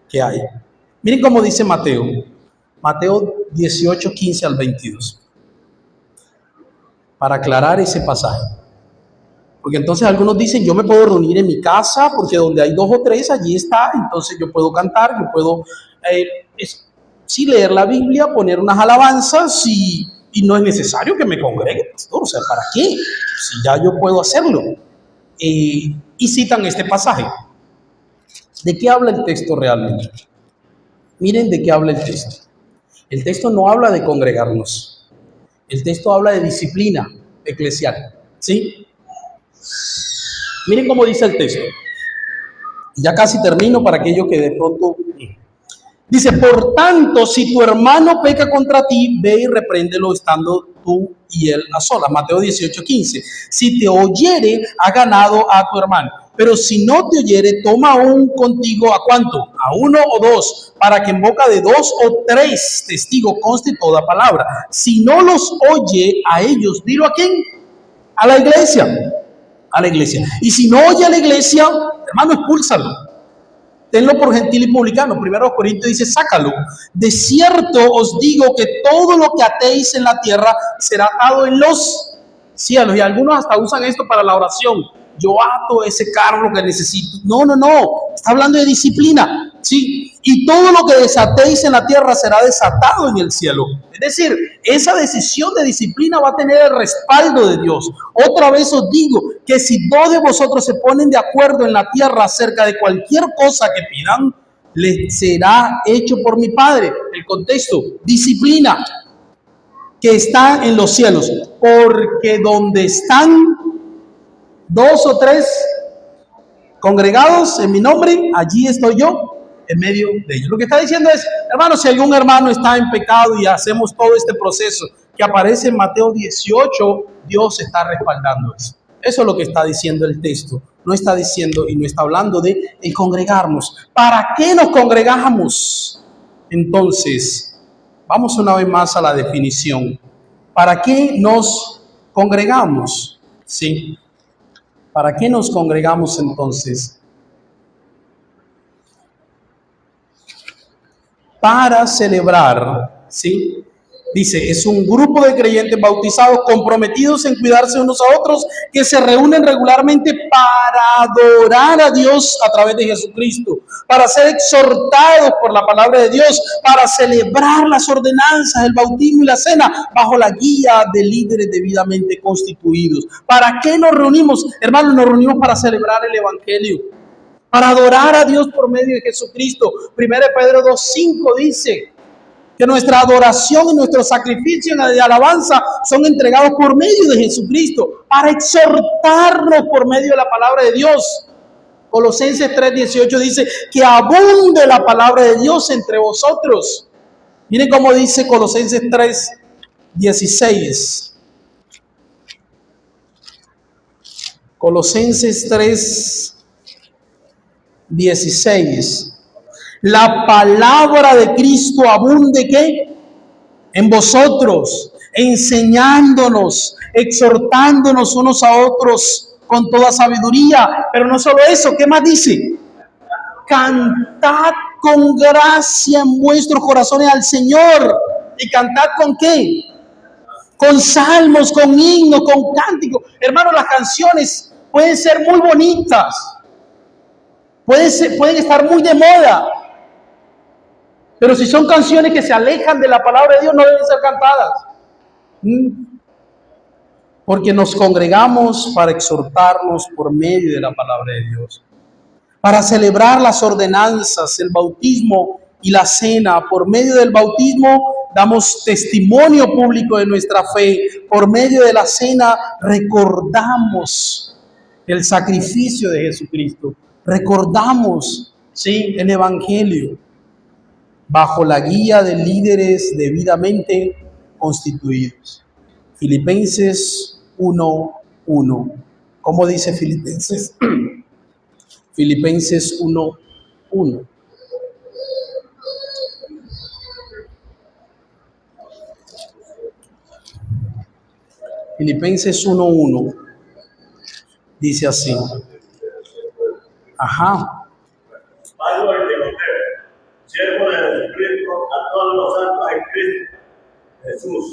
que hay. Miren cómo dice Mateo. Mateo 18, 15 al 22. Para aclarar ese pasaje. Porque entonces algunos dicen, yo me puedo reunir en mi casa, porque donde hay 2 o 3, allí está, entonces yo puedo cantar, yo puedo sí leer la Biblia, poner unas alabanzas y no es necesario que me congregue, pastor. O sea, ¿para qué? Si ya yo puedo hacerlo. Y citan este pasaje. ¿De qué habla el texto realmente? Miren de qué habla el texto. El texto no habla de congregarnos. El texto habla de disciplina eclesial. ¿Sí? Miren cómo dice el texto. Ya casi termino para aquellos que de pronto... Dice, por tanto, si tu hermano peca contra ti, ve y repréndelo estando tú y él a solas. Mateo 18:15. Si te oyere, ha ganado a tu hermano. Pero si no te oyere, toma aún contigo ¿a cuánto? A 1 o 2, para que en boca de 2 o 3 testigos conste toda palabra. Si no los oye a ellos, dilo ¿a quién? A la iglesia. A la iglesia. Y si no oye a la iglesia, hermano, expúlsalo. Tenlo por gentil y publicano. 1 Corintios dice, sácalo. De cierto os digo que todo lo que atéis en la tierra será atado en los cielos. Y algunos hasta usan esto para la oración. Yo ato ese carro que necesito. No. Está hablando de disciplina. Sí. Y todo lo que desatéis en la tierra será desatado en el cielo. Es decir, esa decisión de disciplina va a tener el respaldo de Dios. Otra vez os digo que si 2 de vosotros se ponen de acuerdo en la tierra acerca de cualquier cosa que pidan, les será hecho por mi Padre. El contexto, disciplina que está en los cielos. Porque donde están 2 o 3 congregados en mi nombre, allí estoy yo en medio de ellos. Lo que está diciendo es, hermano, si algún hermano está en pecado y hacemos todo este proceso que aparece en Mateo 18, Dios está respaldando eso. Eso es lo que está diciendo el texto. No está diciendo y no está hablando de el congregarnos. ¿Para qué nos congregamos? Entonces, vamos una vez más a la definición. ¿Para qué nos congregamos? ¿Sí? ¿Para qué nos congregamos entonces? Para celebrar, ¿sí? Dice, es un grupo de creyentes bautizados comprometidos en cuidarse unos a otros que se reúnen regularmente para adorar a Dios a través de Jesucristo, para ser exhortados por la palabra de Dios, para celebrar las ordenanzas, el bautismo y la cena bajo la guía de líderes debidamente constituidos. ¿Para qué nos reunimos? Hermanos, nos reunimos para celebrar el Evangelio, para adorar a Dios por medio de Jesucristo. 1 Pedro 2:5 dice que nuestra adoración y nuestro sacrificio de alabanza son entregados por medio de Jesucristo, para exhortarnos por medio de la palabra de Dios. Colosenses 3:18 dice que abunde la palabra de Dios entre vosotros. Miren cómo dice Colosenses 3:16. Colosenses 3:16. La palabra de Cristo abunde ¿qué? En vosotros, enseñándonos, exhortándonos unos a otros con toda sabiduría. Pero no solo eso, ¿qué más dice? Cantad con gracia en vuestros corazones al Señor. ¿Y cantad con qué? Con salmos, con himnos, con cánticos. Hermanos, las canciones pueden ser muy bonitas, pueden estar muy de moda, pero si son canciones que se alejan de la palabra de Dios, no deben ser cantadas. Porque nos congregamos para exhortarnos por medio de la palabra de Dios, para celebrar las ordenanzas, el bautismo y la cena. Por medio del bautismo damos testimonio público de nuestra fe. Por medio de la cena recordamos el sacrificio de Jesucristo. Recordamos, sí, el Evangelio bajo la guía de líderes debidamente constituidos. Filipenses 1:1. ¿Cómo dice Filipenses? Filipenses 1:1. Filipenses 1:1. Dice así. Ajá. Pablo y Timoteo, siervo de Jesucristo, a todos los santos en Cristo Jesús,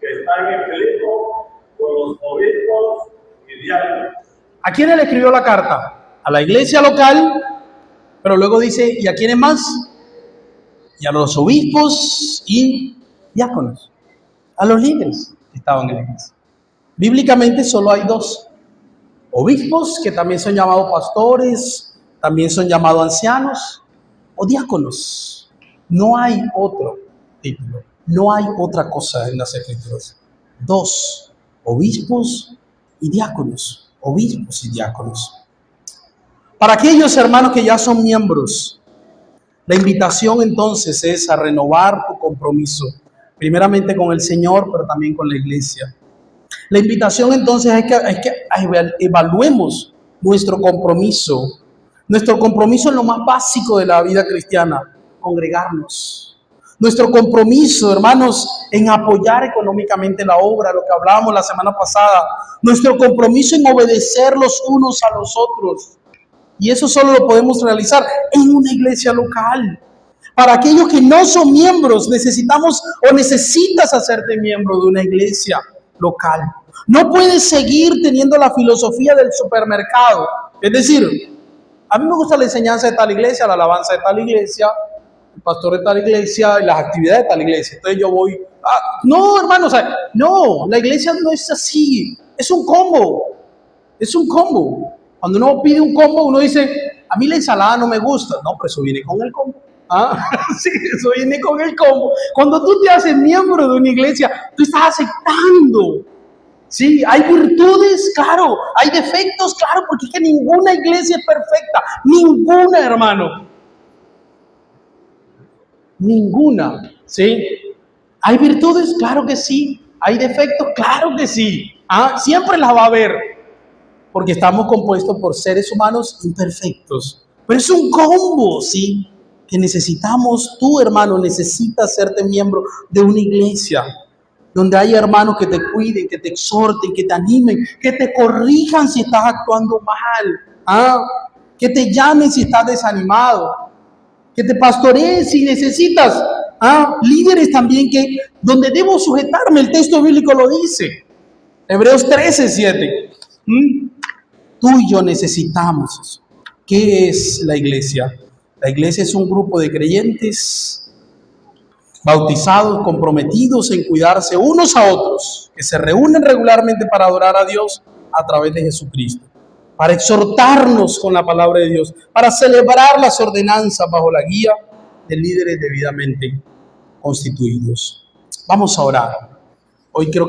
que están en Filipo, con los obispos y diáconos. ¿A quién le escribió la carta? A la iglesia local, pero luego dice, ¿y a quiénes más? Y a los obispos y diáconos, a los líderes que estaban en la iglesia. Bíblicamente solo hay dos: obispos, que también son llamados pastores, también son llamados ancianos, o diáconos. No hay otro título, no hay otra cosa en las Escrituras. Dos: obispos y diáconos, obispos y diáconos. Para aquellos hermanos que ya son miembros, la invitación entonces es a renovar tu compromiso, primeramente con el Señor, pero también con la iglesia. La invitación entonces es que evaluemos nuestro compromiso en lo más básico de la vida cristiana: congregarnos. Nuestro compromiso, hermanos, en apoyar económicamente la obra, lo que hablábamos la semana pasada. Nuestro compromiso en obedecer los unos a los otros. Y eso solo lo podemos realizar en una iglesia local. Para aquellos que no son miembros, necesitas hacerte miembro de una iglesia local. No puedes seguir teniendo la filosofía del supermercado. Es decir, a mí me gusta la enseñanza de tal iglesia, la alabanza de tal iglesia, el pastor de tal iglesia y las actividades de tal iglesia. Entonces yo voy... no, hermanos, no, la iglesia no es así. Es un combo. Es un combo. Cuando uno pide un combo, uno dice, a mí la ensalada no me gusta. No, pero eso viene con el combo. Sí, eso viene con el combo. Cuando tú te haces miembro de una iglesia, tú estás aceptando. Sí, hay virtudes, claro. Hay defectos, claro, porque es que ninguna iglesia es perfecta. Ninguna, hermano. Ninguna, ¿sí? ¿Hay virtudes? Claro que sí. ¿Hay defectos? Claro que sí. Siempre las va a haber, porque estamos compuestos por seres humanos imperfectos. Pero es un combo, ¿sí? Que necesitamos. Tú, hermano, necesitas hacerte miembro de una iglesia donde hay hermanos que te cuiden, que te exhorten, que te animen, que te corrijan si estás actuando mal, que te llamen si estás desanimado, que te pastoreen si necesitas, líderes también donde debo sujetarme. El texto bíblico lo dice, Hebreos 13:7. Tú y yo necesitamos eso. ¿Qué es la iglesia? La iglesia es un grupo de creyentes bautizados, comprometidos en cuidarse unos a otros, que se reúnen regularmente para adorar a Dios a través de Jesucristo, para exhortarnos con la palabra de Dios, para celebrar las ordenanzas bajo la guía de líderes debidamente constituidos. Vamos a orar. Hoy creo